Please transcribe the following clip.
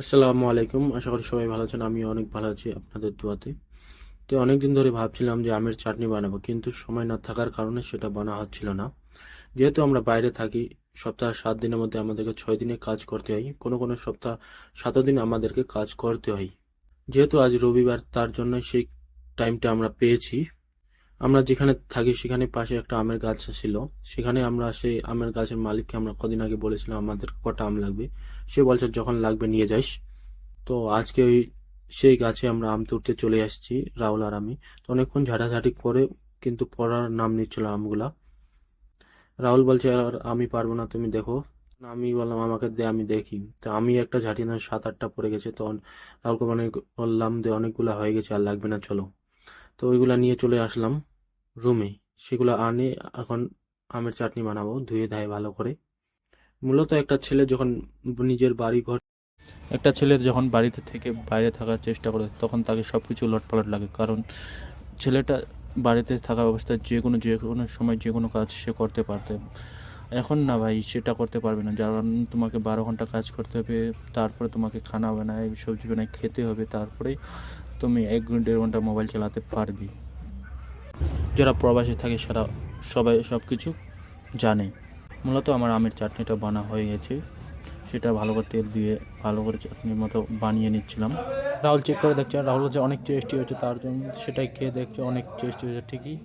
আসসালামু আলাইকুম। আশা করি সবাই ভালো আছেন। আমি অনেক ভালো আছি আপনাদের দোয়াতে। তো অনেকদিন ধরে ভাবছিলাম যে আমের চাটনি বানাবো, কিন্তু সময় না থাকার কারণে সেটা বানা হচ্ছিল না। যেহেতু আমরা বাইরে থাকি, সপ্তাহে 7 দিনের মধ্যে আমাদেরকে 6 দিনে কাজ করতে হয়, কোনো কোনো সপ্তাহ 7 দিন আমাদেরকে কাজ করতে হয়। যেহেতু আজ রবিবার, তার জন্য সেই টাইমটা আমরা পেয়েছি। আমরা যেখানে থাকি সেখানে পাশে একটা আমের গাছ ছিল। সেখানে আমরা সেই আমের গাছের মালিককে আমরা কদিন আগে বলেছিলাম আমাদের কটা আম লাগবে। সে বলছে যখন লাগবে নিয়ে যাস। তো আজকে সেই গাছে আমরা আম তুলতে চলে আসছি, রাহুল আর আমি। তো অনেকক্ষণ ঝাঁটাঝাঁটি করে কিন্তু পড়ার নাম নিচ্ছিল আমগুলা। রাহুল বলছে আর আমি পারবো না, তুমি দেখো। আমি বললাম আমাকে দে, আমি দেখি। তো আমি একটা ঝাঁটি না 7-8টা পড়ে গেছে, তখন রাহুলকে মানে বললাম যে অনেকগুলা হয়ে গেছে, আর লাগবে না, চলো। তো ওইগুলা নিয়ে চলে আসলাম রুমে। সেগুলো আনে এখন আমের চাটনি বানাবো, ধুয়ে ধায়ে ভালো করে। মূলত একটা ছেলে যখন বাড়িতে থেকে বাইরে থাকার চেষ্টা করে তখন তাকে সব কিছু লটপালট লাগে, কারণ ছেলেটা বাড়িতে থাকা অবস্থায় যে কোনো সময় যে কোনো কাজ সে করতে পারতে। এখন না ভাই, সেটা করতে পারবে না, কারণ তোমাকে 12 ঘন্টা কাজ করতে হবে। তারপরে তোমাকে খানা বানায়, সবজি বানায় খেতে হবে, তারপরে তুমি 1-1.5 ঘন্টা মোবাইল চালাতে পারবে। যারা প্রবাসে থাকে সেটা সবাই সব কিছু জানে। মূলত আমার আমের চাটনিটা বানা হয়ে গেছে, সেটা ভালো করে তেল দিয়ে ভালো করে চাটনির মতো বানিয়ে নিচ্ছিলাম। রাহুল চেক করে দেখছে, রাহুল হচ্ছে অনেক টেস্টি হয়েছে, তার জন্য সেটাই খেয়ে দেখছে অনেক টেস্টি হয়েছে ঠিকই।